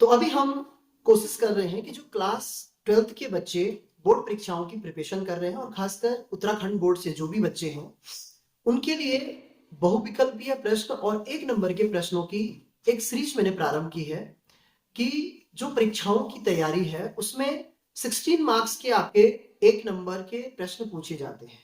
तो अभी हम कोशिश कर रहे हैं कि जो क्लास 12th के बच्चे बोर्ड परीक्षाओं की प्रिपरेशन कर रहे हैं और खासकर उत्तराखंड बोर्ड से जो भी बच्चे हैं उनके लिए बहुविकल्पीय प्रश्न और एक नंबर के प्रश्नों की एक सीरीज मैंने प्रारंभ की है कि जो परीक्षाओं की तैयारी है उसमें 16 मार्क्स के आपके एक नंबर के प्रश्न पूछे जाते हैं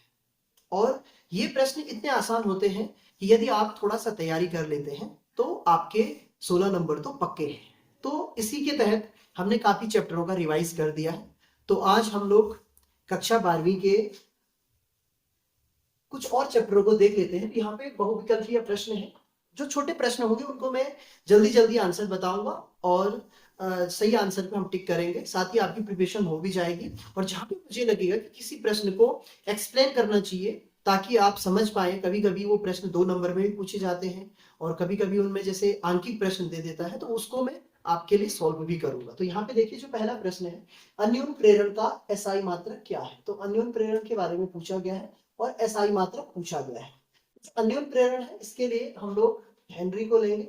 और ये प्रश्न इतने आसान होते हैं कि यदि आप थोड़ा सा तैयारी कर लेते हैं तो आपके 16 नंबर तो पक्के हैं। तो इसी के तहत हमने काफी चैप्टरों का रिवाइज कर दिया है। तो आज हम लोग कक्षा 12वीं के कुछ और चैप्टरों को देख लेते हैं। यहाँ पे बहुविकल्पीय प्रश्न है, जो छोटे प्रश्न होंगे उनको मैं जल्दी जल्दी आंसर बताऊंगा और सही आंसर पे हम टिक करेंगे, साथ ही आपकी प्रिपरेशन हो भी जाएगी। और जहां पे मुझे लगेगा कि किसी प्रश्न को एक्सप्लेन करना चाहिए ताकि आप समझ पाए, कभी कभी वो प्रश्न 2 नंबर में भी पूछे जाते हैं और कभी कभी उनमें जैसे आंकिक प्रश्न दे देता है तो उसको मैं आपके लिए सॉल्व भी करूंगा। तो यहाँ पे देखिए जो पहला प्रश्न है, अन्योन प्रेरण का एसआई मात्रक क्या है। तो अन्योन प्रेरण के बारे में पूछा गया है और एसआई मात्रक पूछा गया है। अन्योन प्रेरण है, इसके लिए हम लोग हेनरी को लेंगे।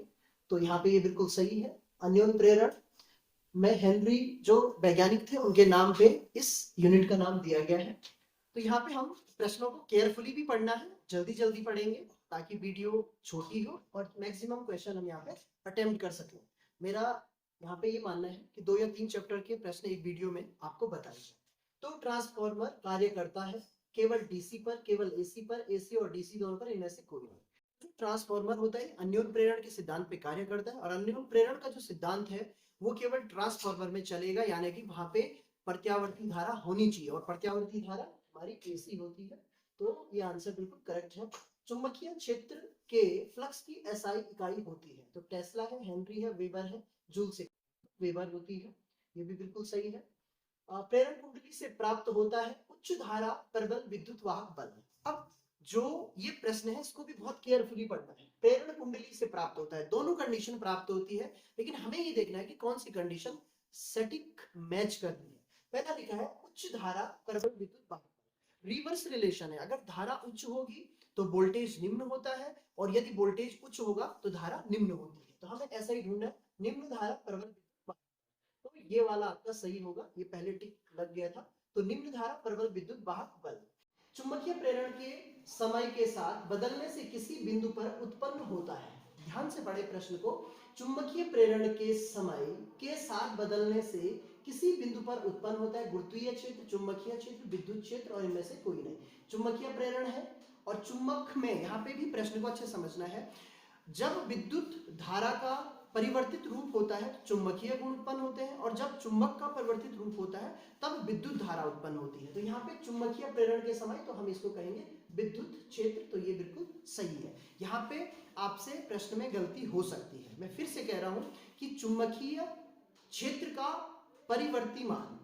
तो यहाँ पे ये बिल्कुल सही है। अन्योन प्रेरण में हेनरी जो वैज्ञानिक थे उनके नाम पे इस यूनिट का नाम दिया गया है। तो यहाँ पे हम प्रश्नों को केयरफुली भी पढ़ना है, जल्दी जल्दी पढ़ेंगे ताकि वीडियो छोटी हो और मैक्सिमम क्वेश्चन हम यहाँ पे अटेम्प्ट कर सकें। मेरा यहाँ पे ये मानना है कि 2 या 3 चैप्टर के प्रश्न एक वीडियो में आपको बताए जाए। तो ट्रांसफॉर्मर कार्य करता है केवल डीसी पर, केवल एसी पर, एसी और डीसी दोनों पर, इनमें से कोई नहीं। ट्रांसफॉर्मर होता है अन्योन प्रेरण के सिद्धांत पे कार्य करता है और अन्योन प्रेरण का जो सिद्धांत है वो केवल ट्रांसफॉर्मर में चलेगा, यानी कि वहां पे प्रत्यावर्ती धारा होनी चाहिए और प्रत्यावर्ती धारा हमारी एसी होती है। तो ये आंसर बिल्कुल करेक्ट है। चुंबकीय क्षेत्र के फ्लक्स की एसआई इकाई होती है। तो टेस्ला है, हेनरी है, वेबर है, जूल से वेबर होती है। ये भी बिल्कुल सही है। प्रेरण कुंडली से प्राप्त होता है उच्च धारा प्रबल विद्युत वाहक बल। अब जो ये प्रश्न है इसको भी बहुत केयरफुली पढ़ना है। प्रेरण कुंडली से प्राप्त होता है, दोनों कंडीशन प्राप्त होती है, लेकिन हमें ये देखना है कि कौन सी कंडीशन सटीक मैच करनी है। पहला लिखा है उच्च धारा प्रबल विद्युत वाहक। रिवर्स रिलेशन है, अगर धारा उच्च होगी तो वोल्टेज निम्न होता है और यदि वोल्टेज उच्च होगा तो धारा निम्न होती है। तो हमें ऐसा ही ढूंढना है, निम्न धारा प्रबल विद्युत वाहक। तो ये वाला आपका सही होगा, ये पहले टिक लग गया था। तो निम्न धारा प्रबल विद्युत वाहक बल। चुंबकीय प्रेरण के समय के साथ बदलने से किसी बिंदु पर उत्पन्न होता है। ध्यान से पढ़े प्रश्न को। चुंबकीय प्रेरण के समय के साथ बदलने से किसी बिंदु पर उत्पन्न होता है गुरुत्वीय क्षेत्र, चुंबकीय क्षेत्र, विद्युत क्षेत्र और इनमें से कोई नहीं। चुंबकीय प्रेरण है और चुंबक में यहाँ पे भी प्रश्न को अच्छे समझना है। जब विद्युत धारा का परिवर्तित रूप होता है तो चुंबकीय गुण उत्पन्न होते हैं और जब चुंबक का परिवर्तित रूप होता है तब विद्युत धारा उत्पन्न होती है। तो यहाँ पे चुंबकीय प्रेरण के समय तो हम इसको कहेंगे विद्युत क्षेत्र। तो ये बिल्कुल सही है। यहाँ पे आपसे प्रश्न में गलती हो सकती है। मैं फिर से कह रहा हूं कि चुंबकीय क्षेत्र का परिवर्ती मान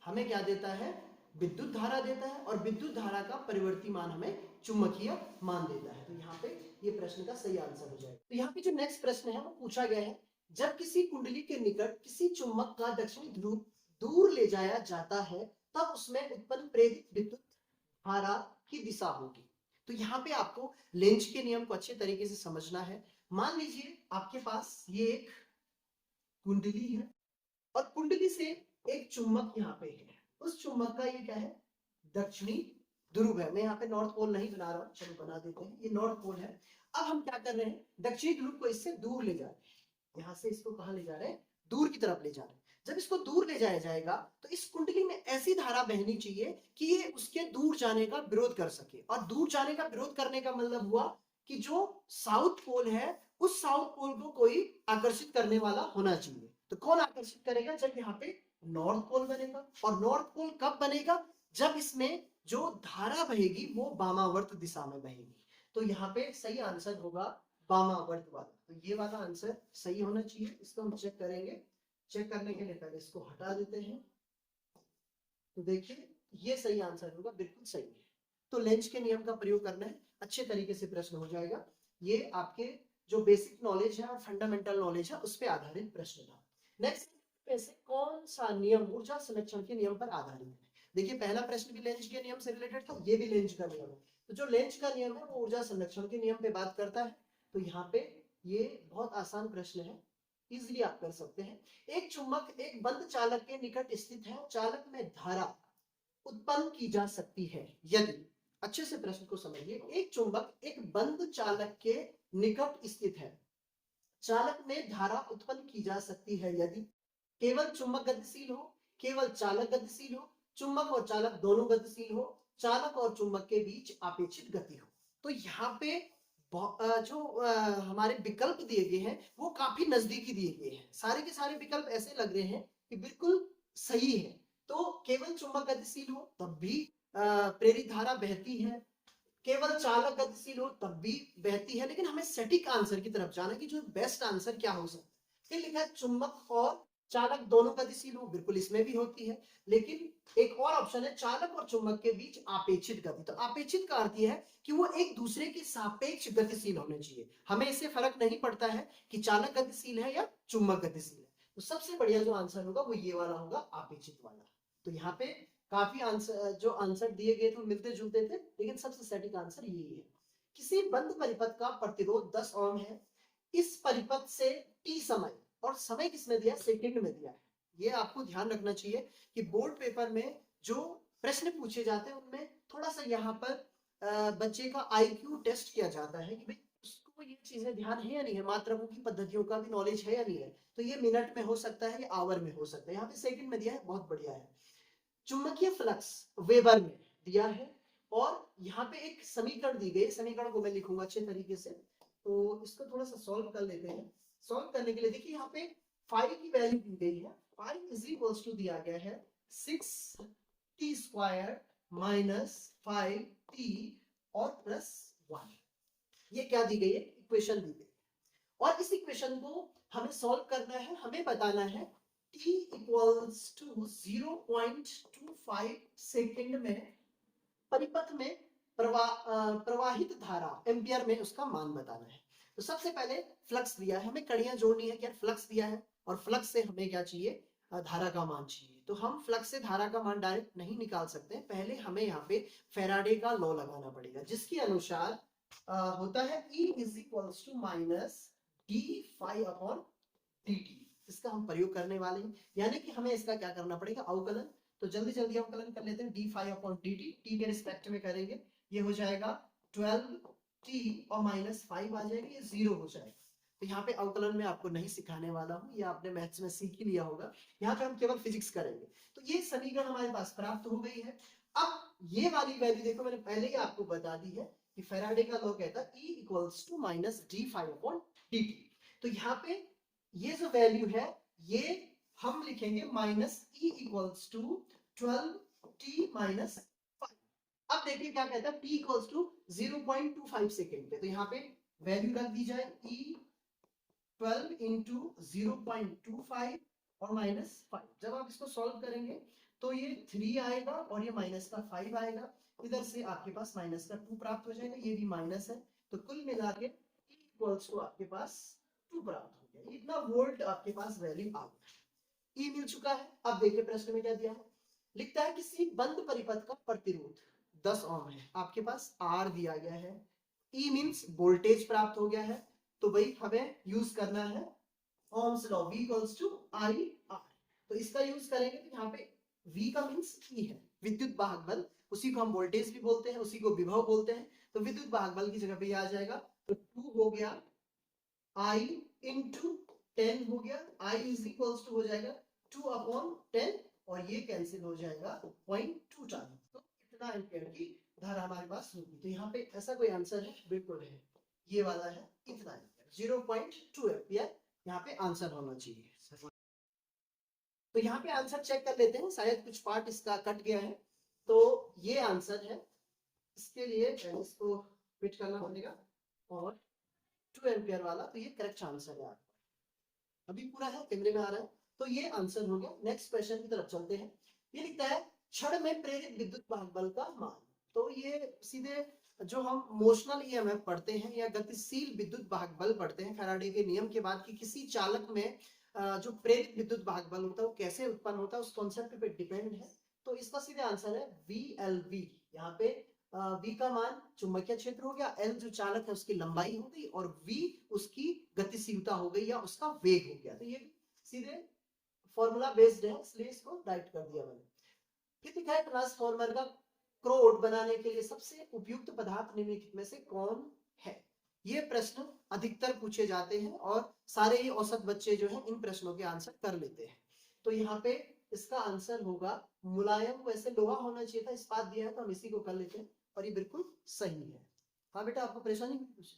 हमें क्या देता है, विद्युत धारा देता है और विद्युत धारा का परिवर्ती मान हमें चुंबकीय मान देता है। तो यहाँ पे ये प्रश्न का सही आंसर हो जाएगा। तो यहाँ पे जो नेक्स्ट प्रश्न है वो पूछा गया है, जब किसी कुंडली के निकट किसी चुंबक का दक्षिणी ध्रुव दूर ले जाया जाता है तब उसमें उत्पन्न प्रेरित विद्युत धारा की दिशा होगी। तो यहाँ पे आपको लेंज के नियम को अच्छे तरीके से समझना है। मान लीजिए आपके पास ये एक कुंडली है और कुंडली से एक चुंबक यहाँ पे है। उस चुंबक का ये क्या है, दक्षिणी ध्रुव है। मैं यहाँ पे नॉर्थ पोल नहीं बना रहा हूँ, चलो बना देते हैं, ये नॉर्थ पोल है। अब हम क्या कर रहे हैं, दक्षिणी ध्रुव को इससे दूर ले जा रहे हैं। यहाँ से इसको कहाँ ले जा रहे हैं, दूर की तरफ ले जा रहे हैं। जब इसको दूर ले जाया जाएगा तो इस कुंडली में ऐसी धारा बहनी चाहिए कि ये उसके दूर जाने का विरोध कर सके। और दूर जाने का विरोध करने का मतलब हुआ कि जो साउथ पोल है उस साउथ पोल को कोई आकर्षित करने वाला होना चाहिए। तो कौन आकर्षित करेगा, जब यहाँ पे नॉर्थ पोल बनेगा। और नॉर्थ पोल कब बनेगा, जब इसमें जो धारा बहेगी वो वामावर्त दिशा में बहेगी। तो यहाँ पे सही आंसर होगा वामावर्त वाला। तो ये वाला आंसर सही होना चाहिए। इसको हम चेक करेंगे। चेक करने के लिए पहले इसको हटा देते हैं। तो देखिए ये सही आंसर होगा, बिल्कुल सही है। तो लेंज के नियम का प्रयोग करना है, अच्छे तरीके से प्रश्न हो जाएगा। ये आपके जो बेसिक नॉलेज है और फंडामेंटल नॉलेज है उस पर आधारित प्रश्न था। नेक्स्ट में से कौन सा नियम ऊर्जा संरक्षण के नियम पर आधारित है। देखिए पहला प्रश्न भी लेंज के नियम से रिलेटेड था, ये भी लेंज का नियम है। तो जो लेंज का नियम है वो ऊर्जा संरक्षण के नियम पे बात करता है। तो यहाँ पे ये बहुत आसान प्रश्न है। इजिली आप कर सकते हैं। एक चुंबक एक बंद चालक के निकट स्थित है, चालक में धारा उत्पन्न की जा सकती है यदि, अच्छे से प्रश्न को समझिए, एक चुंबक एक बंद चालक के निकट स्थित है, चालक में धारा उत्पन्न की जा सकती है यदि केवल चुंबक गतिशील हो, केवल चालक गतिशील हो, चुंबक और चालक दोनों गतिशील हो, चालक और चुंबक के बीच आपेक्षिक गति हो। तो यहाँ पे जो हमारे विकल्प दिए गए हैं वो काफी नजदीकी दिए गए हैं, सारे के सारे विकल्प ऐसे लग रहे हैं कि बिल्कुल सही है। तो केवल चुंबक गतिशील हो तब भी प्रेरित धारा बहती है, केवल चालक गतिशील हो तब भी बहती है, लेकिन हमें सटीक आंसर की तरफ जाना कि जो बेस्ट आंसर क्या हो सकता है। फिर लिखा है चुंबक और चालक दोनों गतिशील हो, बिल्कुल इसमें भी होती है, लेकिन एक और ऑप्शन है चालक और चुंबक के बीच आपेक्षिक गति। तो आपेक्षिक का अर्थ यह है कि वो एक दूसरे के सापेक्ष गतिशील होने चाहिए, हमें इससे फर्क नहीं पड़ता है कि चालक गतिशील है या चुंबक गतिशील है। तो सबसे बढ़िया जो आंसर होगा वो ये वाला होगा, आपेक्षिक वाला। तो यहाँ पे काफी आंसर जो आंसर दिए गए थे मिलते जुलते थे, लेकिन सबसे सटीक आंसर यही है। किसी बंद परिपथ का प्रतिरोध 10 ओम है, इस परिपथ से टी समय, और समय किसमें दिया, सेकंड में दिया है। ये आपको ध्यान रखना चाहिए कि बोर्ड पेपर में जो प्रश्न पूछे जाते हैं उनमें थोड़ा सा यहाँ पर बच्चे का आईक्यू टेस्ट किया जाता है कि भाई उसको ये चीजें ध्यान है या नहीं है, मात्रकों की पद्धतियों का भी नॉलेज है या नहीं है। तो ये मिनट में हो सकता है या आवर में हो सकता है, यहाँ पे सेकंड में दिया है, बहुत बढ़िया है। चुंबकीय फ्लक्स वेबर में दिया है, और यहाँ पे एक समीकरण दी गई, समीकरण को मैं लिखूंगा अच्छे तरीके से, तो इसको थोड़ा सा सॉल्व कर लेते हैं। सॉल्व करने के लिए देखिए यहाँ पे फाई की वैल्यू दी गई है, फाई इज इक्वल्स टू दिया गया है 6t स्क्वायर माइनस 5t और प्लस 1। ये क्या दी गई है, इक्वेशन दी गई, और इस इक्वेशन को हमें सॉल्व करना है, हमें बताना है t इक्वल्स टू 0.25 सेकेंड में परिपथ में प्रवाहित धारा एम्पियर में उसका मान बताना है। तो सबसे पहले फ्लक्स दिया है, हमें कड़ियां जोड़नी है कि यार फ्लक्स दिया है और फ्लक्स से हमें क्या चाहिए, धारा का मान चाहिए। तो हम फ्लक्स से धारा का मान डायरेक्ट नहीं निकाल सकते, पहले हमें यहाँ पे फैराडे का लॉ लगाना पड़ेगा, जिसके अनुसार होता है E is equals to minus d phi upon d t. इसका हम प्रयोग करने वाले हैं, यानी कि हमें इसका क्या करना पड़ेगा, अवकलन। तो जल्दी जल्दी अवकलन कर लेते हैं, d phi upon d t, t के रिस्पेक्ट में करेंगे, ये हो जाएगा 12t और माइनस 5 आ जाएगा, ये 0 हो जाएगा। तो यहाँ पे अवकलन में आपको नहीं सिखाने वाला हूँ, ये आपने मैथ्स में सीख ही लिया होगा, यहाँ पे हम केवल फिजिक्स करेंगे। तो ये समीकरण हमारे पास प्राप्त हो गई है। अब ये वाली वैल्यू देखो, मैंने पहले ही आपको बता दी है कि फैराडे का लॉ कहता है E equals to minus d phi upon d t. तो यहाँ पे ये जो वैल्यू है ये हम लिखेंगे minus E equals to 12t minus 5। अब देखिए क्या कहता है, t इक्वल्स टू 0.25 सेकेंड पे, तो यहाँ पे वैल्यू रख दी जाए E 12 इंटू 0.25 और माइनस 5। जब आप इसको सॉल्व करेंगे तो ये 3 आएगा और ये माइनस का 5 आएगा, इधर से आपके पास माइनस का 2 प्राप्त हो जाएगा, ये भी माइनस है, तो कुल मिला के E इक्वल्स टू आपके पास 2 प्राप्त हो गया। इतना वोल्ट आपके पास वैल्यू आ गया, E मिल चुका है। अब देखिए प्रश्न में क्या दिया है, लिखता है किसी बंद परिपथ का प्रतिरोध 10 ओम है, आपके पास R दिया गया है, E मींस वोल्टेज प्राप्त हो गया है, तो भाई हमें यूज करना है Ohm's law, V equals to I R. तो इसका यूज करेंगे, तो यहाँ पे V का मींस E है, विद्युत वाहक बल, उसी को हम वोल्टेज भी बोलते हैं, उसी को विभव बोलते हैं। तो विद्युत वाहक बल की जगह पे आ जाएगा, तो 2 हो गया I इंटू 10 हो गया, I इज इक्वल्स टू हो जाएगा 2 अपॉन 10 और ये कैंसिल हो जाएगा 0.2 टाइम। तो इतना एम्पियर की धारा हमारे पास होगी। तो यहाँ पे ऐसा कोई आंसर है, बिल्कुल है, ये वाला है, इतना एम्पियर 0.2 एम्पियर यहाँ पे आंसर होना चाहिए। तो यहाँ पे आंसर चेक कर लेते हैं, शायद कुछ पार्ट इसका कट गया है, तो ये आंसर है। इसके लिए इसको फिट करना पड़ेगा, और 2 एम्पियर वाला, तो ये करेक्ट आंसर है आपका, अभी पूरा है, कैमरे में आ रहा है, तो ये आंसर हो गया। नेक्स्ट क्वेश्चन की तरफ चलते हैं। ये लिखता है क्षण में प्रेरित विद्युत वाहक बल का मान। तो ये सीधे जो हम मोशनल ईएमएफ पढ़ते हैं या गतिशील विद्युत वाहक बल पढ़ते हैं फैराडे के नियम के बाद, कि किसी चालक में जो प्रेरित विद्युत वाहक बल होता है वो कैसे उत्पन्न होता है, उस कॉन्सेप्ट पे डिपेंड है। तो इसका सीधे आंसर है VLV। यहाँ पे V का मान चुंबकीय क्षेत्र हो गया, L जो चालक है उसकी लंबाई हो गई, और V उसकी गतिशीलता हो गई या उसका वेग हो गया। तो ये सीधे फॉर्मूला बेस्ड है, इसलिए इसको राइट कर दिया मैंने। फिर दिखा है ट्रांसफॉर्मर का क्रोड बनाने के लिए सबसे उपयुक्त पदार्थ निम्नलिखित में से कौन है। ये प्रश्न अधिकतर पूछे जाते हैं और सारे ही औसत बच्चे जो है इन प्रश्नों के आंसर कर लेते हैं। तो यहाँ पे इसका आंसर होगा मुलायम, वैसे लोहा होना चाहिए था, इस्पात दिया है तो हम इसी को कर लेते हैं, और ये बिल्कुल सही है। हाँ बेटा, आपको परेशानी कुछ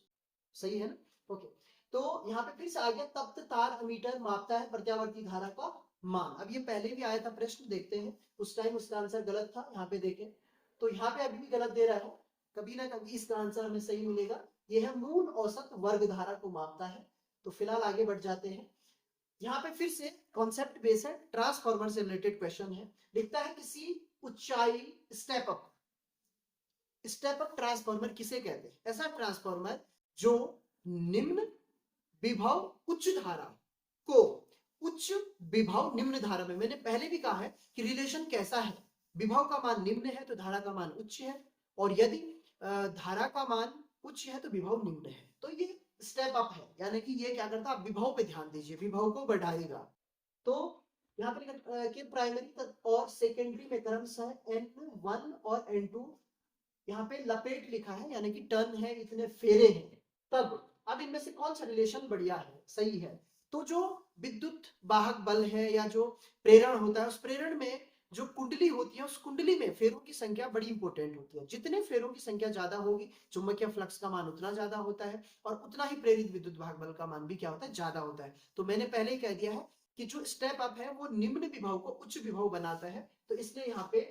सही है ना? ओके, तो यहाँ पे फिर से आ गया, तप्त तार अमीटर मापता है प्रत्यावर्ती धारा का मान। अब ये पहले भी आया था प्रश्न, देखते हैं, उस टाइम उसका आंसर गलत था, यहाँ पे देखें तो यहाँ पे अभी भी गलत दे रहा है, कभी ना कभी इसका आंसर हमें सही मिलेगा। ये है मूल औसत वर्ग धारा को मापता है। तो फिलहाल आगे बढ़ जाते हैं। यहाँ पे फिर से कॉन्सेप्ट बेस है, ट्रांसफॉर्मर से रिलेटेड क्वेश्चन है। लिखता है किसी ऊंचाई स्टेप अप ट्रांसफॉर्मर किसे कहते हैं? ऐसा ट्रांसफॉर्मर जो निम्न विभव उच्च धारा को उच्च विभव निम्न धारा में, मैंने पहले भी कहा है कि रिलेशन कैसा है, विभव का मान निम्न है तो धारा का मान उच्च है, और यदि धारा का मान उच्च है तो विभव निम्न है। तो ये स्टेप अप है, यानी कि ये क्या करता है, आप विभव पे ध्यान दीजिए, विभव को बढ़ाएगा। तो यहाँ पर कि प्राइमरी और सेकेंडरी में क्रमशः N1 और N2, यहाँ पे लपेट लिखा है यानी कि टर्न है, इतने फेरे हैं। तब अब इनमें से कौन सा रिलेशन बढ़िया है, सही है? तो जो विद्युत वाहक बल है या जो प्रेरण होता है, उस प्रेरण में जो कुंडली होती है, उस कुंडली में फेरों की संख्या बड़ी इंपॉर्टेंट होती है। जितने फेरों की संख्या ज्यादा होगी, चुंबकीय फ्लक्स का मान उतना ज्यादा होता है, और उतना ही प्रेरित विद्युत वाहक बल का मान भी क्या होता है, ज्यादा होता है। तो मैंने पहले ही कह दिया है कि जो स्टेप अप है वो निम्न विभव को उच्च विभव बनाता है, तो इसलिए यहाँ पे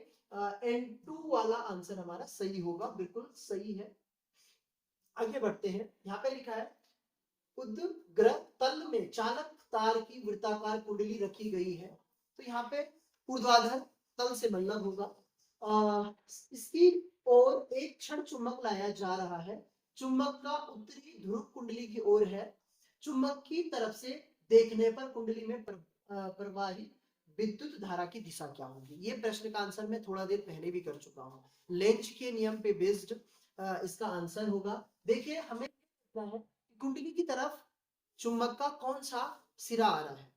N2 वाला आंसर हमारा सही होगा, बिल्कुल सही है। आगे बढ़ते हैं। यहाँ पे लिखा है उद्ग्रह तल में चालक तार की वृत्ताकार कुंडली रखी गई है। तो यहाँ पे ऊर्ध्वाधर तल से मतलब होगा, इसकी ओर एक क्षण चुंबक लाया जा रहा है। चुंबक का उत्तरी ध्रुव कुंडली की ओर है। चुंबक की तरफ से देखने पर कुंडली में प्रवाहित विद्युत धारा की दिशा क्या होगी? ये प्रश्न का आंसर मैं थोड़ा देर पहले भी कर चुका हूँ। लेंज के नियम पे बेस्ड इसका आंसर होगा। देखिए, हमें कुंडली की तरफ चुंबक का कौन सा सिरा आ रहा है,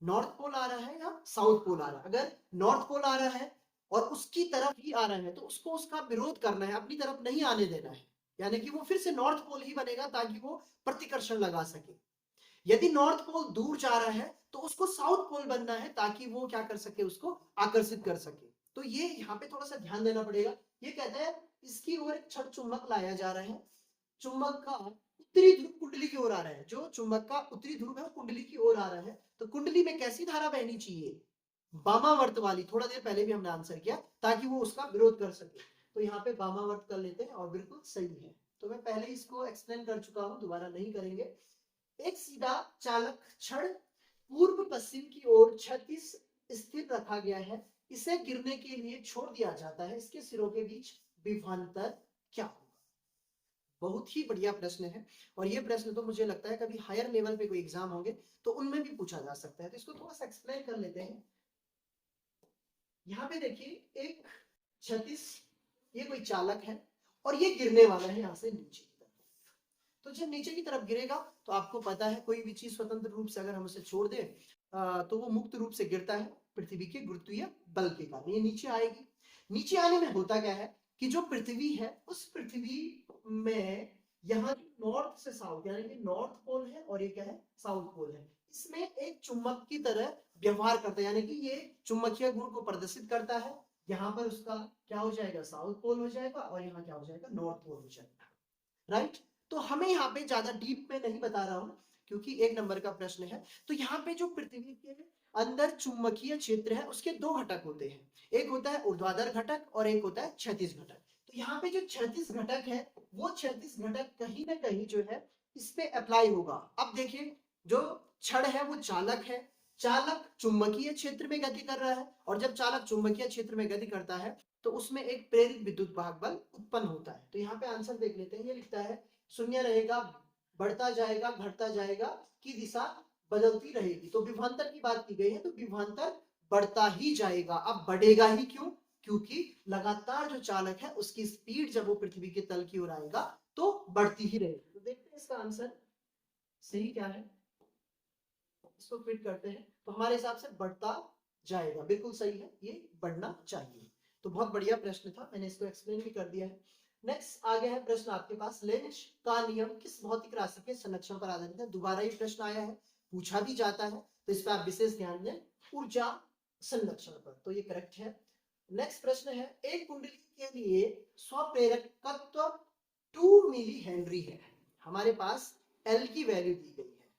नॉर्थ पोल आ रहा है या साउथ पोल आ रहा है? अगर नॉर्थ पोल आ रहा है और उसकी तरफ ही आ रहा है तो उसको उसका विरोध करना है, अपनी तरफ नहीं आने देना है, यानी कि वो फिर से नॉर्थ पोल ही बनेगा ताकि वो प्रतिकर्षण लगा सके। यदि नॉर्थ पोल दूर जा रहा है तो उसको साउथ पोल बनना है ताकि वो क्या कर सके, उसको आकर्षित कर सके। तो ये यहाँ पे थोड़ा सा ध्यान देना पड़ेगा। ये कहता है इसकी ओर एक क्षण चुंबक लाया जा रहा है, चुंबक का उत्तरी ध्रुव कुंडली की ओर आ रहा है, जो चुंबक का उत्तरी ध्रुव है वो कुंडली की ओर आ रहा है। तो कुंडली में कैसी धारा बहनी चाहिए, वामावर्त वाली, थोड़ा देर पहले भी हमने आंसर किया, ताकि वो उसका विरोध कर सके। तो यहाँ पे वामावर्त कर लेते हैं और बिल्कुल सही है। तो मैं पहले इसको एक्सप्लेन कर चुका हूं, दोबारा नहीं करेंगे। एक सीधा चालक छड़ पूर्व पश्चिम की ओर क्षैतिज स्थिर रखा गया है, इसे गिरने के लिए छोड़ दिया जाता है, इसके सिरों के बीच विभवांतर क्या होगा? बहुत ही बढ़िया प्रश्न है, और ये प्रश्न तो मुझे लगता है कभी हायर लेवल पे कोई एग्जाम होंगे तो उनमें भी पूछा जा सकता है। तो इसको थोड़ा सा एक्सप्लेन कर लेते हैं। यहाँ पे देखिए, एक क्षैतिज, ये कोई चालक है और ये गिरने वाला है यहाँ से नीचे की तरफ। तो जब नीचे की तरफ गिरेगा तो आपको पता है कोई भी चीज स्वतंत्र रूप से अगर हम उसे छोड़ दें तो वो मुक्त रूप से गिरता है पृथ्वी के गुरुत्वीय बल के कारण, ये नीचे आएगी। नीचे आने में होता क्या है कि जो पृथ्वी है उस पृथ्वी में यहाँ नॉर्थ से साउथ, यानी कि नॉर्थ पोल है और ये क्या है, साउथ पोल है, इसमें एक चुंबक की तरह व्यवहार करता है, यानी कि ये चुंबकीय गुण को प्रदर्शित करता है। यहाँ पर उसका क्या हो जाएगा, साउथ पोल हो जाएगा, और यहाँ क्या हो जाएगा, नॉर्थ पोल हो जाएगा। राइट? तो हमें यहाँ पे ज्यादा डीप में नहीं बता रहा हूं क्योंकि एक नंबर का प्रश्न है। तो यहाँ पे जो पृथ्वी के अंदर चुंबकीय क्षेत्र है उसके दो घटक होते हैं, एक होता है ऊर्ध्वाधर घटक और एक होता है क्षैतिज घटक। तो यहाँ पे जो क्षैतिज घटक है वो क्षैतिज घटक कहीं ना कहीं जो है इस पे अप्लाई होगा। अब देखिए, जो छड़ है वो चालक है, चालक चुंबकीय क्षेत्र में गति कर रहा है, और जब चालक चुंबकीय क्षेत्र में गति करता है तो उसमें एक प्रेरित विद्युत वाहक बल उत्पन्न होता है। तो यहाँ पे आंसर देख लेते हैं। ये लिखता है शून्य रहेगा, बढ़ता जाएगा, घटता जाएगा, की दिशा बदलती रहेगी। तो विभवांतर की बात की गई है, तो विभवांतर बढ़ता ही जाएगा। अब बढ़ेगा ही क्यों? क्योंकि लगातार जो चालक है उसकी स्पीड जब वो पृथ्वी के तल की ओर आएगा तो बढ़ती ही रहेगी। तो देखते हैं इसका आंसर सही क्या है, इसको फिट करते हैं तो हमारे हिसाब से बढ़ता जाएगा, बिल्कुल सही है, ये बढ़ना चाहिए। तो बहुत बढ़िया प्रश्न था, मैंने इसको एक्सप्लेन भी कर दिया है। नेक्स्ट आ गया है प्रश्न आपके पास, लेंज का नियम किस भौतिक राशि के संरक्षण पर आधारित है। दोबारा ये प्रश्न आया है, पूछा भी जाता है, तो इस पर आप विशेष ध्यान दें, ऊर्जा संरक्षण पर, तो ये करेक्ट है। नेक्स्ट प्रश्न है, एक कुंडली के लिए स्वप्रेरकत्व 2 मिली हेनरी है। हमारे पास एल की वैल्यू दी गई है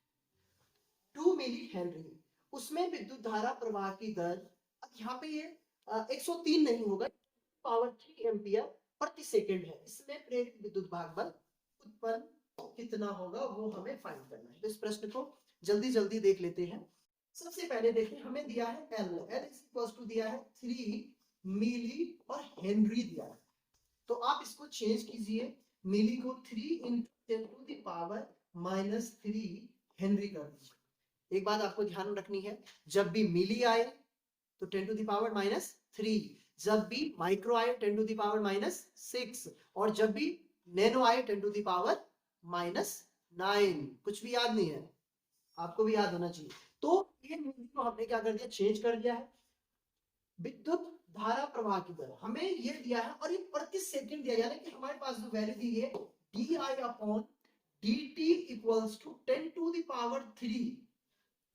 2 मिली हेनरी, उसमें विद्युत धारा प्रवाह की दर, अब यहाँ पे ये 103 नहीं होगा, पावर 3 एम्पियर प्रति सेकंड है। इसमें प्रेरित विद्युत भाग बल उत्पन्न कितना होगा वो हमें फाइंड करना है। तो इस प्रश्न को जल्दी जल्दी देख लेते हैं। सबसे पहले देखिए, हमें दिया है एल, एल इक्वल्स टू दिया है 3 मिली और हेनरी दिया है, तो आप इसको चेंज कीजिए, मिली को 3 into 10 to the power -3 Henry कर दीजिए। एक बात आपको ध्यान रखनी है, जब भी मिली आए तो 10 to the power -3, जब भी माइक्रो आए 10 to the power -6, और जब भी नैनो आए 10 to the power -9। कुछ भी याद नहीं है, आपको भी याद होना चाहिए। तो ये मिली को हमने क्या कर दिया, चेंज कर दिया है। विद्युत धारा प्रवाह की दर हमें ये दिया है और ये प्रति सेकंड दिया, यानी कि हमारे पास जो वैल्यू दी है di/dt equals to 10 to the power 3,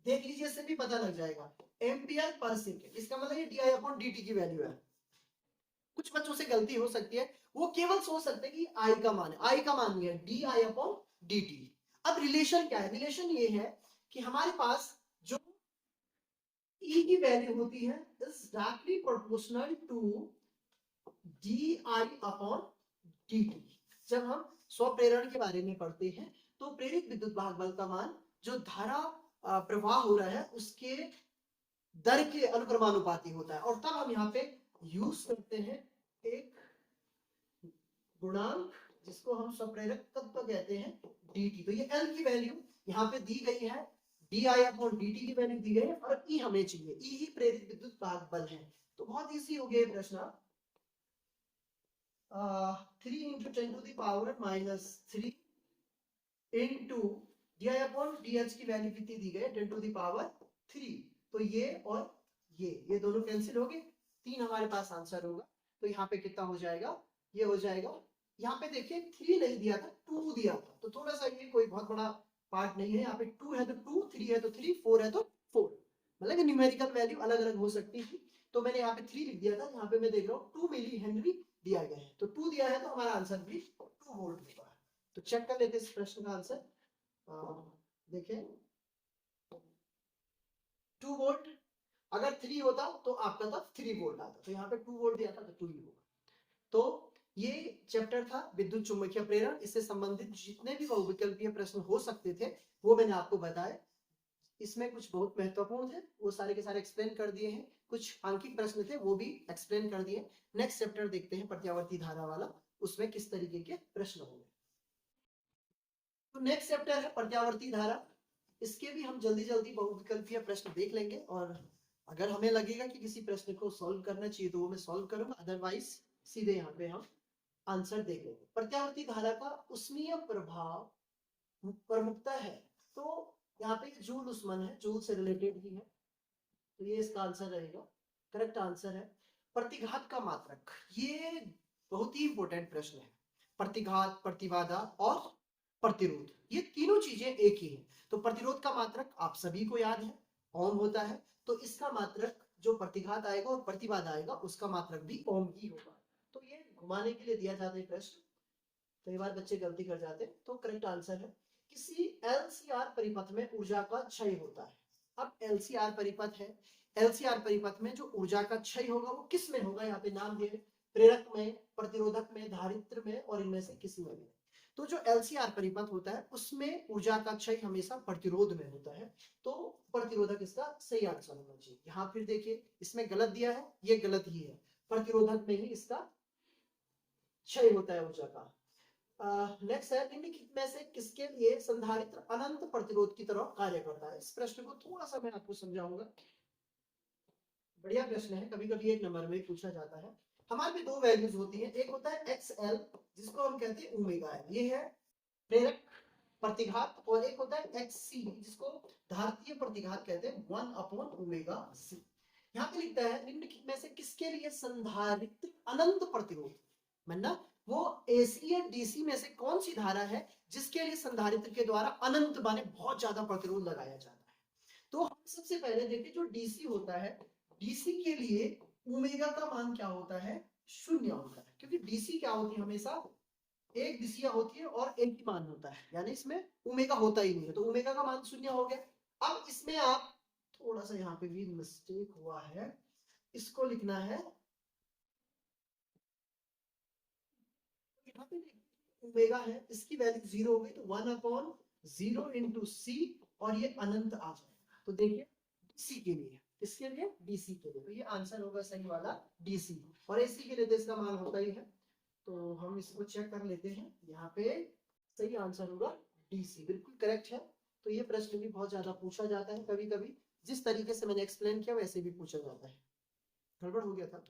देख लीजिए, इससे भी पता लग जाएगा, एम्पियर पर सेकंड। इसका मतलब ये di/dt की वैल्यू है। कुछ बच्चों से गलती हो सकती है, वो केवल सोच सकते हैं कि आई का मान है, आई का मान नहीं है, di/dt। अब रिलेशन क्या है, रिलेशन ये है कि हमारे पास जो E की वैल्यू होती है is directly proportional to di/dt। जब हम स्वप्रेरण के बारे में पढ़ते हैं तो प्रेरित विद्युत भाग बल का मान जो धारा प्रवाह हो रहा है उसके दर के अनुक्रमानुपाती होता है, और तब हम यहाँ पे यूज करते हैं एक गुणांक जिसको हम स्वप्रेरक तत्व कहते हैं dt। तो ये L की वैल्यू यहाँ पे दी गई है, di/dt की वैल्यू दी गई है, और E हमें चाहिए, E ही प्रेरित विद्युत भाग बल है। तो बहुत इजी हो गया ये प्रश्न। 3 into 10 to the power -3 into di/dh की वैल्यू कितनी दी गई है, 10 to the power 3। तो ये और ये दोनों कैंसिल हो गए, 3 हमारे पास आंसर होगा। तो यहाँ पे कितना हो जाएगा, ये हो जाएगा, यहाँ पे देखिए 3 नहीं दिया था, 2 दिया था, तो थोड़ा सा ये कोई बहुत बड़ा पार्ट नहीं है। यहाँ पे 2 है तो 2, 3 है तो 3, 4 है तो 4, मतलब न्यूमेरिकल वैल्यू अलग अलग हो सकती थी, तो मैंने यहाँ पे 3 लिख दिया था। यहाँ पे मैं देख रहा हूँ 2 मिली हेनरी दिया गया है, तो 2 दिया है तो हमारा आंसर भी 2 वोल्ट होगा। तो चेक कर लेते हैं इस प्रश्न का आंसर। देखें 2 वोल्ट, अगर 3 होता तो आपका था 3 वोल्ट आता, तो यहाँ पे 2 वोल्ट दिया था तो 2 ही होगा। तो ये चैप्टर था विद्युत चुम्बकीय प्रेरण, इससे संबंधित जितने भी बहुविकल्पीय प्रश्न हो सकते थे वो मैंने आपको बताए। इसमें कुछ बहुत महत्वपूर्ण थे, वो सारे के सारे एक्सप्लेन कर दिए हैं, कुछ आंकिक प्रश्न थे वो भी एक्सप्लेन कर दिए। नेक्स्ट चैप्टर देखते हैं प्रत्यावर्ती धारा वाला, उसमें किस तरीके के प्रश्न होंगे। तो नेक्स्ट चैप्टर है प्रत्यावर्ती धारा, इसके भी हम जल्दी जल्दी बहुविकल्पीय प्रश्न देख लेंगे, और अगर हमें लगेगा कि किसी प्रश्न को सॉल्व करना चाहिए तो वो मैं सॉल्व करूंगा, अदरवाइज सीधे यहाँ पे हम आंसर देख लेंगे। प्रत्यावर्ती धारा का उष्मीय प्रभाव प्रमुखता है, तो यहाँ पे जूल उष्मन है, जूल से रिलेटेड ही है, तो ये इसका आंसर रहेगा, करेक्ट आंसर है। प्रतिघात का मात्रक, ये बहुत ही इंपॉर्टेंट प्रश्न है। प्रतिघात, प्रतिबाधा और प्रतिरोध, ये तीनों चीजें एक ही है। तो प्रतिरोध का मात्रक आप सभी को याद है, ओम होता है, तो इसका मात्रक जो प्रतिघात आएगा और प्रतिबाधा आएगा उसका मात्रक भी ओम ही होगा। तो ये घुमाने के लिए दिया जाता है प्रश्न, कई बार बच्चे गलती कर जाते हैं। तो करेक्ट आंसर है, किसी LCR परिपथ में ऊर्जा का क्षय होता है। अब LCR परिपथ है, LCR परिपथ में जो ऊर्जा का क्षय होगा वो किस में होगा, यहाँ पे नाम दिए, प्रेरक में, प्रतिरोधक में, धारित्र में, और इनमें से किसी में भी। तो जो LCR परिपथ होता है उसमें ऊर्जा का क्षय हमेशा प्रतिरोध में होता है, तो प्रतिरोधक इसका सही आंसर होना चाहिए। यहाँ फिर देखिए इसमें गलत दिया है, ये गलत ही है, प्रतिरोधक में ही इसका क्षय होता है ऊर्जा का। नेक्स्ट है, निम्नलिखित में से किसके लिए संधारित्र अनंत प्रतिरोध की तरह कार्य करता है। इस प्रश्न को थोड़ा सा मैं आपको समझाऊंगा। बढ़िया प्रश्न है, कभी कभी एक नंबर में पूछा जाता है। हमारे में दो वैल्यूज होती है, एक होता है XL जिसको हम कहते हैं ओमेगा एल, ये है प्रेरक प्रतिघात, और एक होता है XC जिसको धारतीय प्रतिघात कहते हैं, 1/ओमेगा c। यहाँ पे लिखता है निम्नलिखित में से किसके लिए संधारित्र अनंत प्रतिरोध, मतलब वो एसी या डीसी में से कौन सी धारा है जिसके लिए संधारित्र के द्वारा अनंत माने बहुत ज्यादा प्रतिरोध लगाया जाता है। तो हम सबसे पहले देखें जो डीसी होता है, डीसी के लिए ओमेगा का मान क्या होता है, 0 होता है, क्योंकि डीसी क्या होती है, हमेशा एक दिशा होती है और एक ही मान होता है, यानी इसमें ओमेगा होता ही नहीं है, तो ओमेगा का मान 0 हो गया। अब इसमें आप थोड़ा सा यहाँ पे भी मिस्टेक हुआ है, इसको लिखना है यहाँ पे ओमेगा है, इसकी वैल्यू 0 हो गई तो 1/0 इंटू सी, और ये अनंत आ जाएगा। तो देखिए डीसी के लिए, इसके लिए डीसी के लिए, तो ये आंसर होगा सही वाला डीसी, और एसी के लिए तो इसका मान होता ही है। तो हम इसको चेक कर लेते हैं, यहाँ पे सही आंसर होगा डीसी, बिल्कुल करेक्ट है। तो ये प्रश्न भी बहुत ज्यादा पूछा जाता है, कभी कभी जिस तरीके से मैंने एक्सप्लेन किया वैसे भी पूछा जाता है। गड़बड़ हो गया था,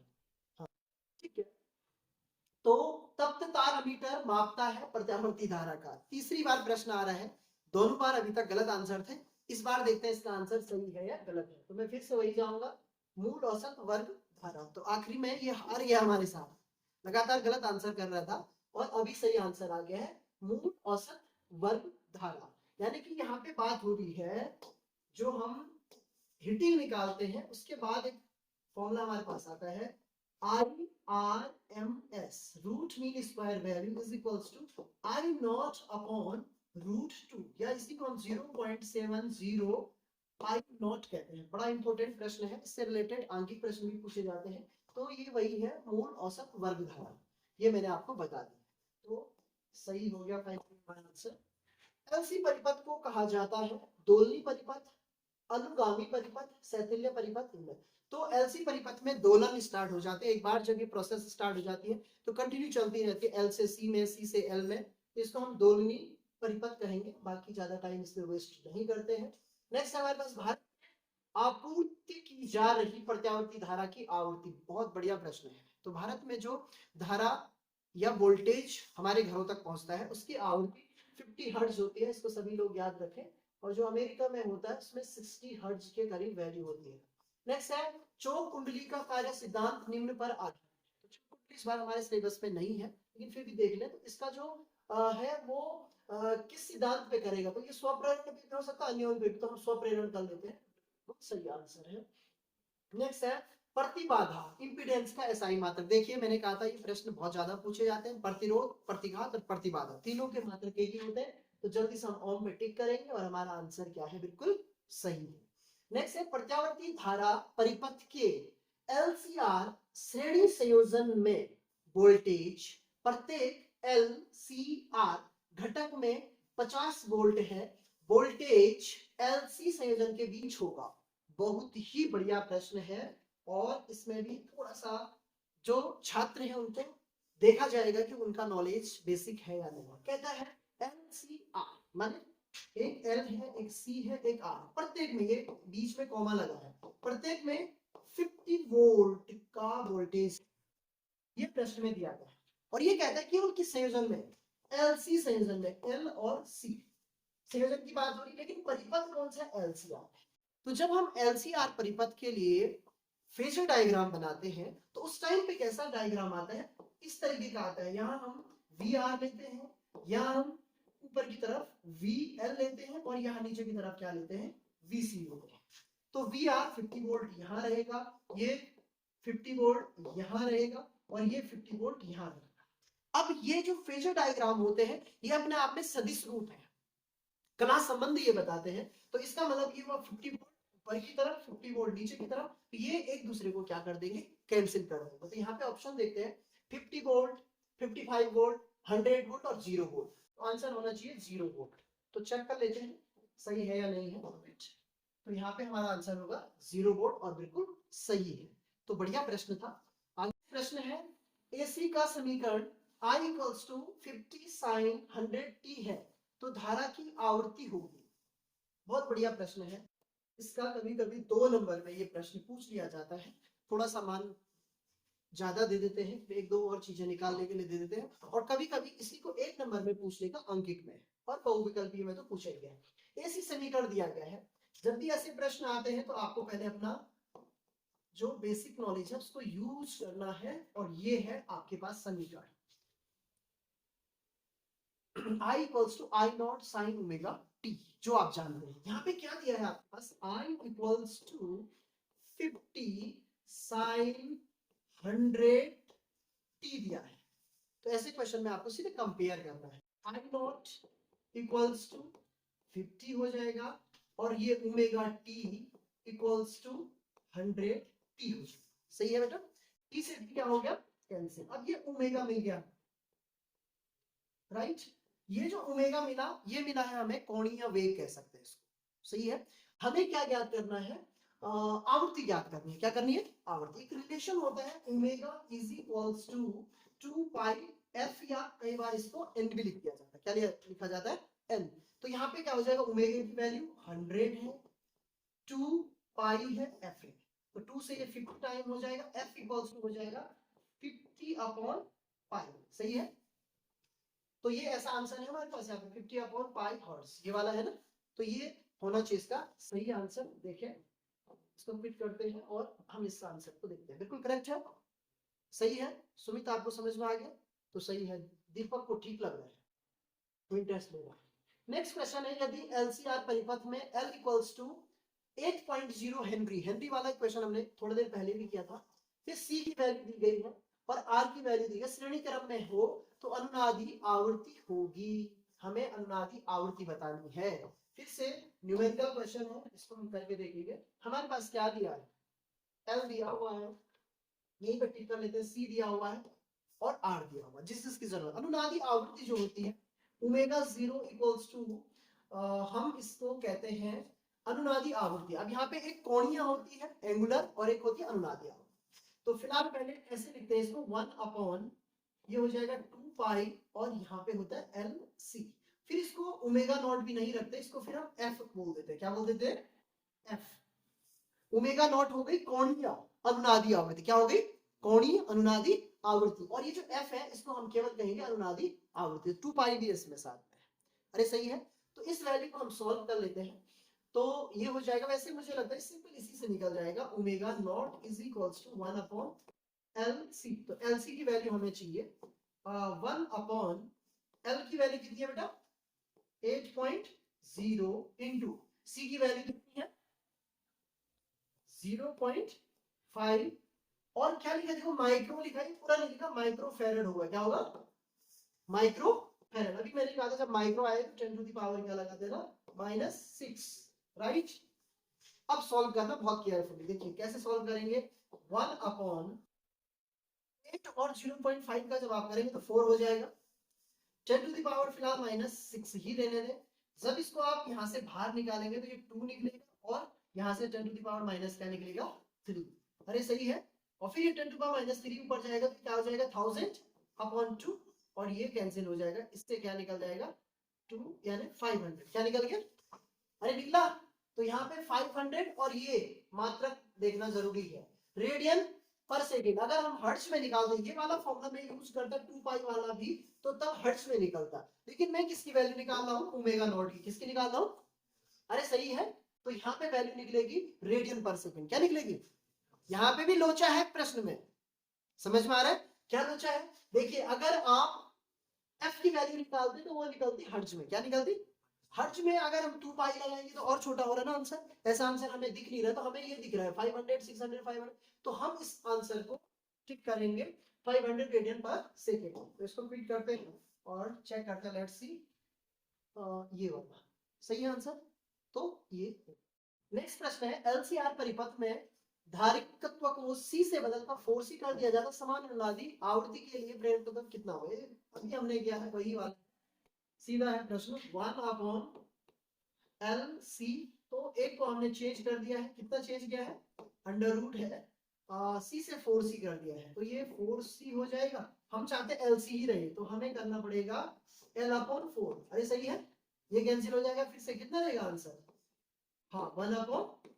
हाँ ठीक है। तो तप्त तार अमीटर मापता है प्रत्यावर्ती धारा का। तीसरी बार प्रश्न आ रहा है, दोनों बार अभी तक गलत आंसर थे, इस बार देखते हैं इसका आंसर सही है या गलत है। तो मैं फिर से वही जाऊंगा, मूल औसत वर्ग धारा। तो आखिरी में ये हार गया हमारे साथ, लगातार गलत आंसर कर रहा था और अभी सही आंसर आ गया है, मूल औसत वर्ग धारा। यानी कि यहाँ पे बात हो रही है, जो हम हीटिंग निकालते हैं उसके बाद एक फॉर्मूला हमारे पास आता है, IRMS root mean square value is equals to I not upon √2, या इसी को हम 0.70 I नॉट कहते हैं। बड़ा इंपॉर्टेंट प्रश्न है, इससे रिलेटेड आंकिक प्रश्न भी पूछे जाते हैं। तो ये वही है मूल औसत वर्ग धारा, ये मैंने आपको बता दिया। तो सही हो गया फाइनल आंसर। एलसी परिपथ को कहा जाता है दोलनी परिपथ, अनुगामी परिपथ, सहतुल्य परिपथ में। तो एलसी परिपथ में दोलन स्टार्ट हो जाते हैं, एक बार जब ये प्रोसेस स्टार्ट हो जाती है तो कंटिन्यू चलती रहती है, एल से सी में, सी से एल में, इसको हम दोलनी परिपथ कहेंगे। बाकी ज्यादा टाइम इसमें वेस्ट नहीं करते हैं। नेक्स्ट हमारे पास भारत आपूर्ति की जा रही प्रत्यावर्ती धारा की आवृत्ति, बहुत बढ़िया प्रश्न है। तो भारत में जो धारा या वोल्टेज हमारे घरों तक पहुंचता है उसकी आवृत्ति 50 हर्ट्ज होती है, इसको सभी लोग याद रखें। और जो अमेरिका में होता है उसमें 60 हर्ट्ज के करीब वैल्यू होती है। नेक्स्ट है चौक कुंडली का कार्य सिद्धांत निम्न पर आधारित। तो चौक कुंडली इस बार हमारे सिलेबस में नहीं है, लेकिन फिर भी देख लें। तो इसका जो है वो किस सिद्धांत पे करेगा, तो ये स्वप्रेरण पे हो सकता है, अन्योन्य पे, तो हम स्वप्रेरण कर लेते हैं, बहुत सही आंसर है। नेक्स्ट है प्रतिबाधा इंपीडेंस का एसआई मात्रक। देखिए मैंने कहा था ये प्रश्न बहुत ज्यादा पूछे जाते हैं, प्रतिरोध, प्रतिघात और प्रतिबाधा तीनों के मात्रक एक ही होते हैं। तो जल्दी से हम ओम में टिक करेंगे और हमारा आंसर क्या है, बिल्कुल सही है। नेक्स्ट है प्रत्यावर्ती धारा परिपथ के एलसीआर श्रेणी संयोजन में वोल्टेज प्रत्येक एलसीआर घटक में 50 वोल्ट है, वोल्टेज एलसी संयोजन के बीच होगा। बहुत ही बढ़िया प्रश्न है, और इसमें भी थोड़ा सा जो छात्र हैं उनको देखा जाएगा कि उनका नॉलेज बेसिक है या नहीं। कहता है एलसीआर माने एक एल है, एक सी है, एक आर, प्रत्येक में, ये बीच में कॉमा लगा है, प्रत्येक में 50 वोल्ट का वोल्टेज ये प्रश्न में दिया गया है। और ये कहता है कि उनकी संयोजन में, एलसी संयोजन में, एल और सी संयोजन की बात हो रही है, लेकिन परिपथ कौन सा, एलसीआर। तो जब हम एलसीआर परिपथ के लिए फेजर डायग्राम बनाते हैं तो उस टाइम पे कैसा डायग्राम आता है, इस तरीके का आता है। यहाँ हम वी आर लेते हैं, यहाँ हम ऊपर की तरफ वी एल लेते हैं, और यहाँ नीचे की तरफ क्या लेते हैं, वी सी लेते हैं। तो वी आर 50 वोल्ट यहाँ रहेगा, ये 50 वोल्ट यहाँ रहेगा, और ये 50 वोल्ट यहाँ रहेगा। अब ये जो फेजर डायग्राम होते हैं ये अपने आप में सदिश रूप है, कला संबंध ये बताते हैं। तो इसका मतलब ये हुआ 50 वोल्ट ऊपर की तरफ, 50 वोल्ट नीचे की तरफ, तो ये एक दूसरे को क्या कर देंगे, कैंसिल कर देंगे। तो यहाँ पे ऑप्शन देखते हैं 50 वोल्ट, 55 वोल्ट, 100 वोल्ट और 0 वोल्ट। तो आंसर होना चाहिए 0 वोल्ट। तो चेक कर लेते हैं सही है या नहीं है। तो यहाँ पे हमारा आंसर होगा 0 वोल्ट और बिल्कुल सही है। तो बढ़िया प्रश्न था। आगे प्रश्न है एसी का समीकरण I equals to 50 sign 100t है, तो धारा की आवृत्ति होगी। बहुत बढ़िया प्रश्न है। इसका कभी कभी 2 नंबर में ये प्रश्न पूछ लिया जाता है, थोड़ा सा मान ज्यादा दे देते हैं, एक दो और चीजें निकालने के लिए दे देते हैं, और कभी कभी इसी को 1 नंबर में पूछने का अंकित में और बहुविकल्पीय में तो पूछा गया है। ऐसी समीकरण दिया गया है। जब भी ऐसे प्रश्न आते हैं तो आपको पहले अपना जो बेसिक नॉलेज है उसको यूज करना है, और ये है आपके पास समीकरण I equals to I not sine omega t, जो आप जानते हैं। यहाँ पे क्या दिया है आपके पास, I equals to 50 sine 100 t दिया है। तो ऐसे क्वेश्चन में आपको सीधे कंपेयर करना है। I नॉट इक्वल्स टू 50 हो जाएगा, और ये omega t equals to 100 t हो जाएगा। सही है बेटा, टी से क्या हो गया, कैंसिल। अब ये ओमेगा मिल गया, राइट। ये जो ओमेगा मिला, ये मिला है हमें कोणीय वेग कह सकते हैं इसको। सही है। हमें क्या ज्ञात करना है, आवृत्ति ज्ञात करनी है। क्या करनी है, आवृत्ति। एक रिलेशन होता है omega is equals to 2 pi f, या कई बार इसको एन भी लिख दिया जाता है। क्या लिखा जाता है, एन। तो यहाँ पे क्या हो जाएगा, ओमेगा की वैल्यू 100 है, 2 पाई है एफ है, तो 2 से ये 50 टाइम हो जाएगा, एफ इक्वल्स टू हो जाएगा 50 अपॉन पाई। सही है। तो ये ऐसा आंसर है हमारे पास यहाँ पे 50 अपॉन पाई हर्ट्ज, ये वाला है ना। तो ये होना चाहिए इसका सही आंसर। देखें, इसको फिट करते हैं और हम इस आंसर को देखते हैं। बिल्कुल करेक्ट है, सही है। सुमित आपको समझ में आ गया तो सही है, दीपक को ठीक लग रहा है तो इंटरेस्ट लेगा। नेक्स्ट क्वेश्चन है, यदि एलसीआर परिपथ में L equals to 8.0 henry, henry वाला क्वेश्चन हमने थोड़ी देर पहले भी किया था। फिर C की वैल्यू दी गई है और R की वैल्यू दी गई, श्रेणी क्रम में हो तो अनुनादी आवृत्ति होगी। हमें अनुनादी आवृत्ति बतानी है। फिर से न्यूमेरिकल क्वेश्चन है, इसको हम करके देखेंगे। हमारे पास क्या दिया है, L दिया हुआ है, यहीं पर टिक कर लेते हैं, C दिया हुआ है और R दिया हुआ है, जिस जिसकी जरूरत। अनुनादी आवृत्ति जो होती है ओमेगा 0 इक्वल्स टू, हम इसको कहते हैं अनुनादी आवृत्ति। अब यहाँ पे एक कोणीय होती है एंगुलर, और एक होती है अनुनादी आवृत्ति। तो फिलहाल पहले ऐसे लिखते हैं इसको, 1 अपॉन ये हो जाएगा 2 पाई, और यहाँ पे होता है एल सी। फिर इसको ओमेगा नॉट भी नहीं रखते, इसको फिर हम एफ बोल देते हैं। क्या बोल देते हैं, एफ। ओमेगा नॉट हो गई कोणीय अनुनादी आवृत्ति। क्या हो गई, कोणीय अनुनादी आवृत्ति। और ये जो एफ है इसको हम केवल कहेंगे अनुनादी आवृत्ति। 2 पाई भी इसमें साथ में। अरे सही है। तो इस वैल्यू को हम सॉल्व कर लेते हैं, तो ये हो जाएगा, वैसे मुझे लगता है सिंपल इसी से निकल जाएगा, omega not is equals to 1 upon L C. तो एल सी की वैल्यू हमें चाहिए 1 अपॉन एल की वैल्यू कितनी है बेटा, 8.0 इंटू सी की वैल्यू कितनी है 0.5, और क्या लिखा, देखो माइक्रो लिखा है, पूरा नहीं लिखा, माइक्रो फेरेड होगा। क्या होगा, माइक्रो फेरेड। अभी मैंने कहा था जब माइक्रो आए तो 10 टू द पावर क्या लगा देना, -6, राइट। अब सॉल्व करना बहुत केयरफुली। देखिए कैसे सॉल्व करेंगे, 1 अपॉन 8 और 0.5 का जब आप करेंगे तो 4 हो जाएगा। 10 टू द पावर फिलहाल -6 ही रहने दें। जब इसको आप यहाँ से बाहर निकालेंगे तो ये 2 निकलेगा, और यहाँ से 10 टू द पावर माइनस क्या निकलेगा, 3। अरे सही है। और फिर ये 10 टू पावर -3 ऊपर जाएगा तो क्या हो जाएगा, 1000 अपॉन 2, और ये कैंसिल हो जाएगा। इससे क्या निकल जाएगा, 2 यानी 500। क्या निकल गया, अरे निकला। तो यहाँ पे 500, और ये मात्रक देखना जरूरी है, रेडियन पर सेकेंड। अगर हम हर्ट्ज में निकाल दें, ये वाला फॉर्मूला मैं यूज करता 2 पाई वाला भी, तो तब हर्ट्ज में निकलता। लेकिन मैं किसकी वैल्यू निकाल रहा हूँ, ओमेगा नॉट की। किसकी निकाल रहा हूँ, अरे सही है। तो यहाँ पे वैल्यू निकलेगी रेडियन पर सेकेंड। क्या निकलेगी, यहाँ पे भी लोचा है प्रश्न में, समझ में आ रहा है क्या लोचा है। देखिए अगर आप एफ की वैल्यू निकालते तो वो निकलती हर्ट्ज में। क्या निकलती, हर्ट्ज में। अगर हम 2 पाई लगाएंगे तो और छोटा हो रहा है ना आंसर, ऐसा आंसर हमें दिख नहीं रहा, तो हमें ये दिख रहा है 500, 600, 500। तो हम इस आंसर को टिक करेंगे 500 रेडियन पर सेकेंड। तो इसको फिट करते हैं और चेक करते हैं, लेट्स सी, ये वाला सही आंसर। तो ये नेक्स्ट प्रश्न है, एलसीआर परिपथ में धारिकत्व को C से बदलकर 4C कर दिया जाता, समान अनुनादी आवृत्ति के लिए प्रेरण कदम कितना हो। अभी हमने किया है वही वाला, सीधा है प्रश्न। 1 अपॉन एल सी, तो एक को हमने चेंज कर दिया है, कितना चेंज किया है, अंडर रूट है, सी से 4C कर दिया है, तो ये 4C हो जाएगा। हम चाहते हैं LC ही रहे, तो हमें करना पड़ेगा L अपॉन 4। अरे सही है, ये कैंसिल हो जाएगा। फिर से कितना रहेगा आंसर, हाँ 1 अपॉन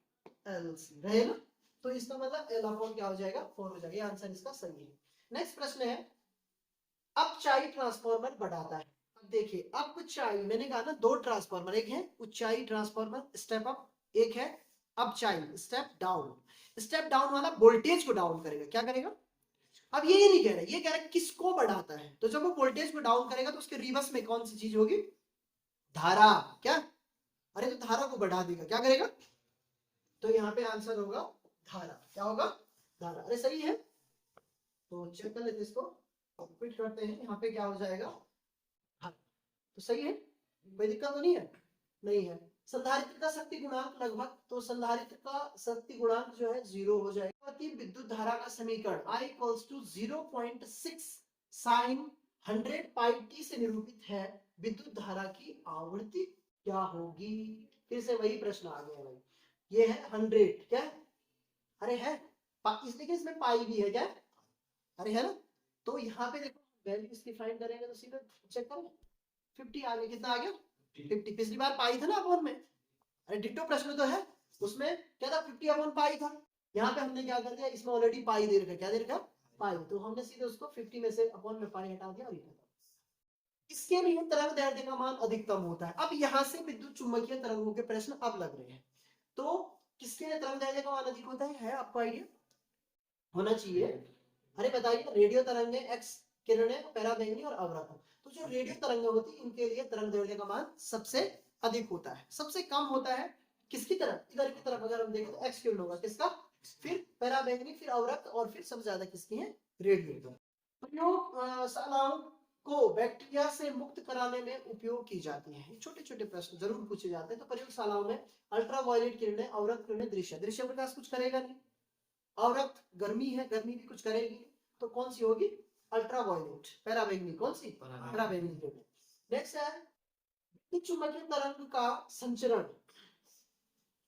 LC रहे ना, तो इसका मतलब L अपॉन क्या हो जाएगा 4 हो जाएगा। ये आंसर इसका सही है। नेक्स्ट प्रश्न है, अपचाई ट्रांसफार्मर बढ़ाता है। अब देखिए अपचाई, मैंने कहा ना दो ट्रांसफार्मर, एक है ऊंचाई ट्रांसफार्मर स्टेप अप, एक है अपचाई स्टेप डाउन। स्टेप डाउन वाला वोल्टेज को डाउन करेगा, क्या करेगा? अब ये नहीं कह रहा है, ये कह रहा है किसको बढ़ाता है। तो जब वो वोल्टेज को डाउन करेगा तो उसके रिवर्स में कौन सी चीज होगी? धारा। क्या? अरे तो धारा को बढ़ा देगा, क्या करेगा? तो यहाँ पे आंसर होगा धारा। क्या होगा? धारा। अरे सही है, तो चेक कर लेते इसको, रिपीट करते हैं। यहाँ पे क्या हो जाएगा? हाँ, तो सही है, कोई दिक्कत तो नहीं है? नहीं है। संधारित्र का शक्ति गुणांक लगभग, तो संधारित्र का शक्ति गुणांक जो है 0 हो जाएगा। कि विद्युत धारा का समीकरण I equals to 0.6 sine 100 pi t से निरूपित है। विद्युत धारा की आवृत्ति क्या होगी? फिर से वही प्रश्न आ गया भाई। ये है 100, क्या? अरे है, इसलिए इसमें पाई भी है, क्या? अरे है ना, तो यहाँ पे देखो वैल्यू इसकी फाइंड करेंगे तो सीधा चेक करो 50 आ गया। कितना आ गया? 50। पिछली बार पाई था ना अपॉन में, अरे डिट्टो प्रश्न तो है, उसमें क्या था? 50 अपॉन पाई था। यहाँ पे हमने क्या कर दिया, इसमें ऑलरेडी पाई दे रखा, क्या दे रखा? पाई। तो हमने सीधे उसको 50 में से अपॉन में पाई हटा दिया और ये इसके लिए तरंग दैर्ध्य का मान अधिकतम होता है। अब यहाँ से विद्युत चुंबकीय तरंगों के प्रश्न अब लग रहे हैं। तो किसके लिए तरंग दैर्ध्य का मान अधिक होता है आपको आइडिया होना चाहिए। अरे बताइए, रेडियो तरंगे, एक्स किरणें, पराबैंगनी और अवरक्त। तो जो रेडियो तरंगे होती है इनके लिए तरंग दैर्ध्य का मान सबसे अधिक होता है। सबसे कम होता है किसकी तरफ? इधर की तरफ अगर हम देखें तो एक्स किरण होगा, किसका? फिर पराबैंगनी, फिर अवरक्त और फिर सबसे ज्यादा किसकी है? रेडियो। प्रयोगशालाओं को बैक्टीरिया से मुक्त कराने में उपयोग की जाती है। छोटे छोटे प्रश्न जरूर पूछे जाते हैं। तो प्रयोगशालाओं में अल्ट्रावायलेट किरणें, अवरक्त किरणें, दृश्य दृश्य प्रकाश कुछ करेगा नहीं, अवरक्त गर्मी है, गर्मी भी कुछ करेगी, तो कौन सी होगी? अल्ट्रावायलेट, पराबैंगनी। कौन सी? पराबैंगनी किरणें। नेक्स्ट है विद्युत चुंबकीय तरंग का संचरण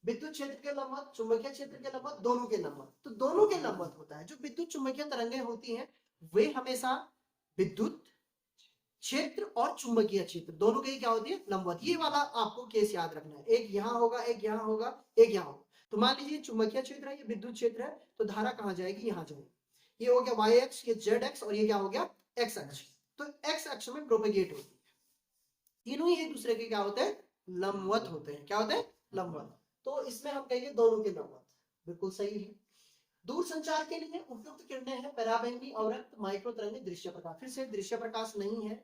विद्युत क्षेत्र के लंबवत, चुंबकीय क्षेत्र के लंबवत, दोनों के लंबवत। तो दोनों के लंबवत होता है। जो विद्युत चुंबकीय तरंगें होती हैं वे हमेशा विद्युत क्षेत्र और चुंबकीय क्षेत्र दोनों के क्या होती है? लंबवत। ये वाला आपको केस याद रखना है, एक यहाँ होगा, एक यहाँ होगा, एक यहाँ होगा। तो मान लीजिए चुंबकीय क्षेत्र है, ये विद्युत क्षेत्र है, तो धारा कहाँ जाएगी? यहाँ जाएगी। ये हो गया वाई अक्ष, ये जेड अक्ष, और ये क्या हो गया? एक्स अक्ष। तो एक्स अक्ष में प्रोपेगेट होती है। तीनों ही एक दूसरे के क्या होते हैं? लंबवत होते हैं। क्या होते हैं? लंबवत। तो इसमें हम कहेंगे दोनों के लंबवत। बिल्कुल सही है। दूर संचार के लिए उपयुक्त किरणें हैं पराबैंगनी, अवरक्त, माइक्रो तरंगें, दृश्य प्रकाश। फिर से दृश्य प्रकाश नहीं है,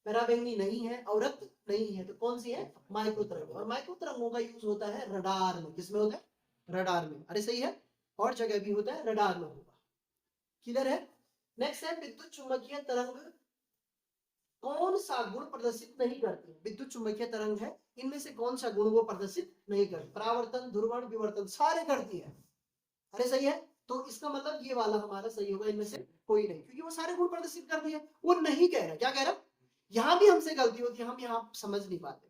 पराबैंगनी नहीं है, अवरक्त नहीं है, तो कौन सी है? माइक्रो तरंग। और माइक्रो तरंगों का यूज होता है रडार में। किसमें होता है? रडार में। अरे सही है, और जगह भी होता है, रडार में होगा। क्लियर है? नेक्स्ट है विद्युत चुंबकीय तरंग कौन सा गुण प्रदर्शित नहीं करती? विद्युत चुंबकीय तरंग है, इनमें से कौन सा गुण वो प्रदर्शित नहीं करती? परावर्तन, ध्रुवण, विवर्तन, सारे करती है। अरे सही है, तो इसका मतलब ये वाला हमारा सही होगा, इनमें से कोई नहीं, क्योंकि वो सारे गुण प्रदर्शित कर दिए। वो नहीं कह रहा, क्या कह रहा? यहां भी हमसे गलती होती है, हम यहाँ समझ नहीं पाते,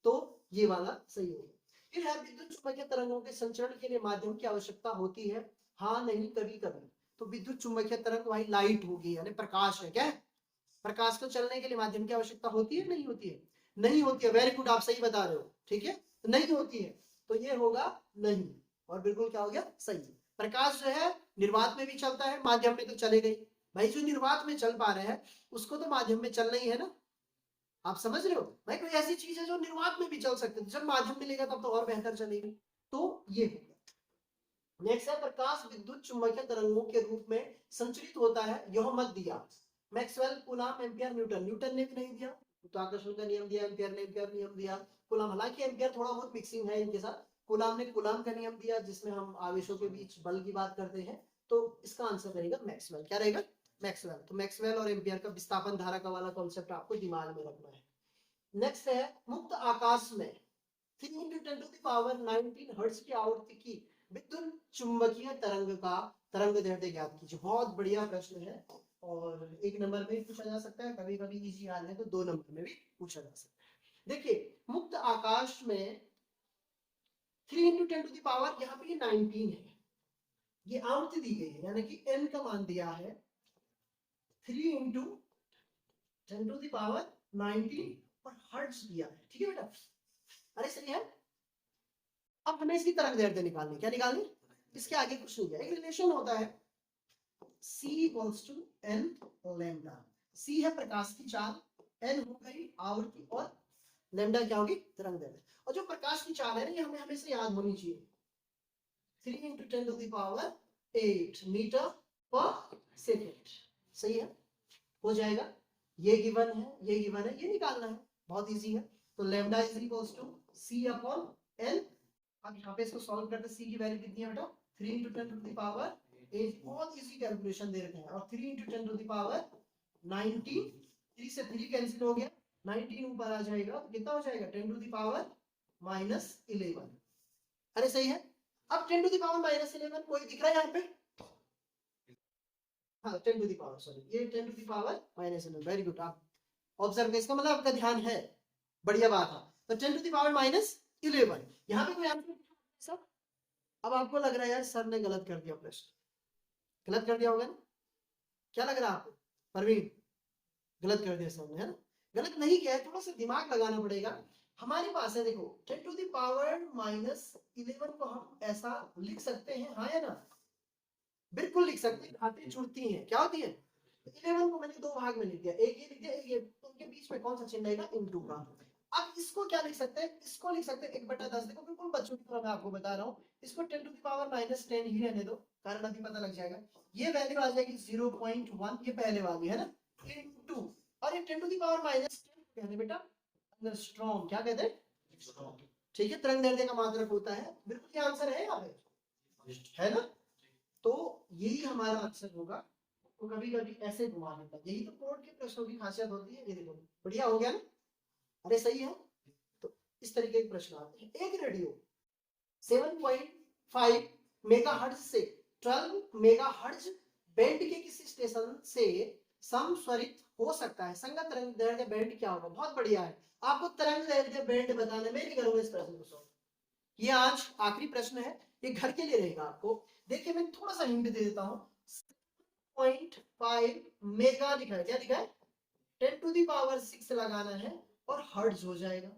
तो ये वाला सही होगा। फिर है विद्युत चुंबकीय तरंगों के संचरण के लिए माध्यम की आवश्यकता होती है। हाँ नहीं कभी कभी। तो विद्युत चुंबकीय तरंग भाई लाइट होगी, यानी प्रकाश है, क्या? प्रकाश को चलने के लिए माध्यम की आवश्यकता होती है नहीं होती है? नहीं होती है। वेरी गुड, आप सही बता रहे हो, ठीक है, नहीं होती है। तो ये होगा नहीं, और बिल्कुल क्या हो गया? सही। प्रकाश जो है निर्वात में भी चलता है, माध्यम में तो चले गई भाई। जो निर्वात में चल पा रहे हैं उसको तो माध्यम में चलना ही है ना, आप समझ रहे हो भाई? कोई ऐसी चीज है जो निर्वात में भी चल सकती है, जब माध्यम मिलेगा तब तो और बेहतर चलेगी। तो ये हो गया। नेक्स्ट है प्रकाश विद्युत चुंबकीय तरंगों के रूप में संचरित होता है, यह मत दिया। Maxwell, coulomb, ampere, Newton. Newton ने भी नहीं दिया, तो आकर्षण का नियम दिया, एम्पियर ने एम्पियर नियम दिया, कूलाम, हालांकि एम्पियर थोड़ा बहुत मिक्सिंग है इनके साथ। कूलाम ने कूलाम का नियम दिया, जिसमें हम आवेशों के बीच बल की बात करते हैं। तो इसका आंसर रहेगा मैक्सवेल। क्या रहेगा? मैक्सवेल। तो मैक्सवेल और एम्पियर का विस्थापन धारा का वाला कॉन्सेप्ट आपको दिमाग में रखना है। नेक्स्ट है मुक्त आकाश में 3 × 10⁻19 हर्ट्ज की आवृत्ति की विद्युत चुंबकीय तरंग का तरंग दैर्ध्य ज्ञात कीजिए। बहुत बढ़िया प्रश्न है, और 1 नंबर में पूछा जा सकता है, कभी कभी इजी याद है तो 2 नंबर में भी पूछा जा सकता है। देखिए मुक्त आकाश में 3 × 10⁻, यहाँ पे 19 है, ये आवृत्ति दी गई है, यानी कि n का मान दिया है 3 × 10⁻19 और हर्ट्ज दिया है। ठीक है बेटा? अरे सही है। अब हमें इसकी तरंग दैर्ध्य निकालनी, क्या निकालनी, इसके आगे कुछ नहीं है, एक रिलेशन होता है C equals to N lambda. C है प्रकाश की चाल, n हो गई आवृत्ति और लैम्डा क्या होगी, तरंग दैर्ध्य। और जो प्रकाश की चाल है ना, ये हमें हमेशा याद होनी चाहिए, 3 × 10⁸ मीटर पर सेकेंड। सही है, हो जाएगा, ये गिवन है, ये गिवन है, ये निकालना है, बहुत इजी है। तो lambda is equals to C upon N। अब यहाँ पे इसको सॉल्व करते, C की वैल्यू कितनी है बेटा, 3 × 10⁸, बहुत इजी कैलकुलेशन दे रखे हैं। और 3 × 10⁻19, 3 से 3 कैंसिल हो गया, 19 ऊपर आ जाएगा, तो कितना हो जाएगा 10⁻11। अरे सही है। अब 10⁻11 कोई दिख रहा है यहाँ पे, हाँ 10 सॉरी, ये 10⁻11, वेरी गुड, आप ऑब्जर्व करें, इसका मतलब आपका ध्यान है, बढ़िया बात है। तो 10⁻11 यहाँ पे कोई आंसर सब। अब आपको लग रहा है यार सर ने गलत कर दिया प्रश्न, गलत कर दिया होगा ना, क्या लग रहा है आपको परवीन, गलत कर दिया सर ने, है ना। गलत नहीं किया है, थोड़ा सा दिमाग लगाना पड़ेगा। हमारे पास है देखो 10⁻11 को हम ऐसा लिख सकते हैं, हाँ या ना, बिल्कुल लिख सकते हैं, घातें जुड़ती हैं, क्या होती है। 11 को मैंने दो भाग में लिख दिया, एक ये लिख दिया, एक ये, उनके बीच में कौन सा चिन्ह रहेगा, इनटू का। अब इसको क्या लिख सकते हैं, इसको लिख सकते हैं 1/10। देखो बिल्कुल बच्चों की तरह मैं आपको बता रहा हूँ, इसको 10⁻−10 ही रहने दो, कारण अभी पता लग जाएगा। ये वैल्यू आ जाएगी 0.1, ये पहले वाली है ना, इनटू, और ये 10⁻−10 कहते बेटा एंगस्ट्रॉम, क्या कहते हैं, ठीक है, तरंग दैर्ध्य का मात्रक होता है, बिल्कुल ये आंसर है यहाँ पे, है ना। तो यही हमारा आंसर होगा। तो कभी कभी ऐसे घुमा देता, यही तो बोर्ड के प्रश्नों की खासियत होती है। ये देखो बढ़िया हो गया ना, अरे सही है। तो इस तरीके के प्रश्न आते हैं। एक रेडियो 7.5 मेगाहर्ट्ज से 12 मेगाहर्ट्ज बैंड के किसी स्टेशन से समस्वरित हो सकता है, संगत तरंग दैर्ध्य बैंड क्या होगा। बहुत बढ़िया है, आपको तरंग दैर्ध्य बैंड बताने में नहीं करूंगा इस प्रश्न को सॉल्व। ये आज आखिरी प्रश्न है, ये घर के लिए रहेगा आपको। देखिए मैं थोड़ा सा हिंट दे देता हूँ, 0.5 मेगा लिखा है, क्या लिखा है, 10⁻6 लगाना है और हर्ट्ज हो जाएगा।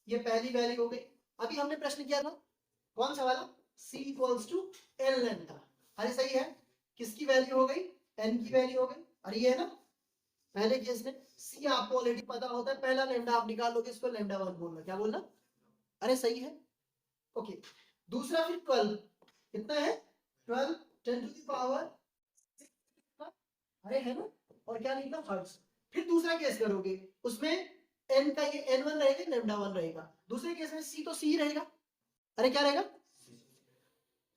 ये पहली वैल्यू हो गई। अभी हमने प्रश्न किया था कौन सा वाला, C equals to N lambda. अरे सही है, किसकी वैल्यू हो गई, n की वैल्यू हो गई। अरे ये है ना पहले केस में, C आपको ऑलरेडी पता होता है, पहला लैम्डा आप निकाल लोगे, इसको लैम्डा 1 बोलना, क्या बोलना, अरे सही है। ओके, दूसरा फिर 12 कितना है, 12 10⁻6, अरे है ना, और क्या लिखना, हर्ट्ज। फिर दूसरा केस करोगे, उसमें n का ये n1 रहेगा, लैम्डा 1 रहेगा। दूसरे केस में C तो C रहेगा, अरे क्या रहेगा,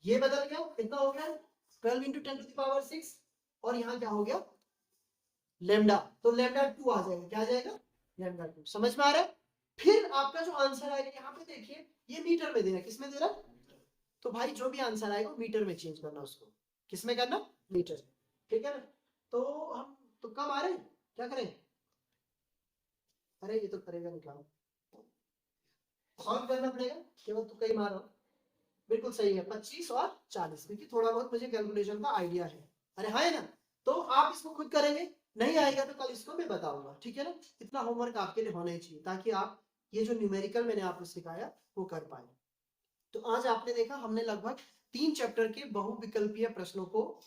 ये बदल गया, कितना हो गया 12 × 10⁻6, और यहाँ क्या हो गया लैम्डा, तो लैम्डा 2 आ जाएगा, क्या आ जाएगा, लैम्डा 2। समझ में आ रहा है। फिर आपका जो आंसर आएगा यहाँ पे देखिए, ये मीटर में दे रहा है, किसमें दे रहा है, तो भाई जो भी आंसर आएगा मीटर में चेंज करना, उसको किसमें करना, मीटर, ठीक है ना। तो हम तो कब आ रहे हैं, क्या करें, अरे ये तो करेगा निकालो, सॉल्व करना पड़ेगा, केवल तुक्का ही मारो। बिल्कुल सही है, 25 और 40, क्योंकि थोड़ा बहुत मुझे कैलकुलेशन का आइडिया है। अरे हाँ है ना, तो आप इसको खुद करेंगे, नहीं आएगा तो कल इसको मैं बताऊंगा, ठीक है ना। इतना होमवर्क आपके लिए होना ही चाहिए, ताकि आप ये जो न्यूमेरिकल मैंने आपको सिखाया वो कर पाए। तो आज आपने देखा हमने लगभग 3 चैप्टर के बहुविकल्पीय प्रश्नों को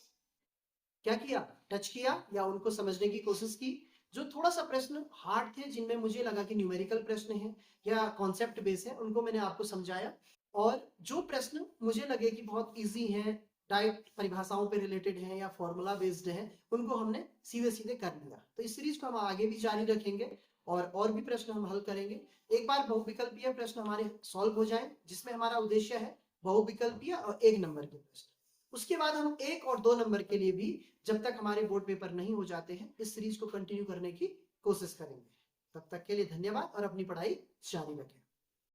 क्या किया, टच किया या उनको समझने की कोशिश की। जो थोड़ा सा प्रश्न हार्ड थे, जिनमें मुझे लगा कि न्यूमेरिकल प्रश्न है या कॉन्सेप्ट बेस है, उनको मैंने आपको समझाया। और जो प्रश्न मुझे लगे कि बहुत इजी हैं, डायरेक्ट परिभाषाओं पे रिलेटेड हैं या फॉर्मूला बेस्ड हैं, उनको हमने सीधे सीधे कर लिया। तो इस सीरीज को हम आगे भी जारी रखेंगे और भी प्रश्न हम हल करेंगे। एक बार बहुविकल्पीय प्रश्न हमारे सॉल्व हो जाए, जिसमें हमारा उद्देश्य है बहुविकल्पीय और 1 नंबर के प्रश्न। उसके बाद हम 1 और 2 नंबर के लिए भी, जब तक हमारे बोर्ड पेपर नहीं हो जाते हैं, इस सीरीज को कंटिन्यू करने की कोशिश करेंगे। तब तक के लिए धन्यवाद और अपनी पढ़ाई जारी रखें।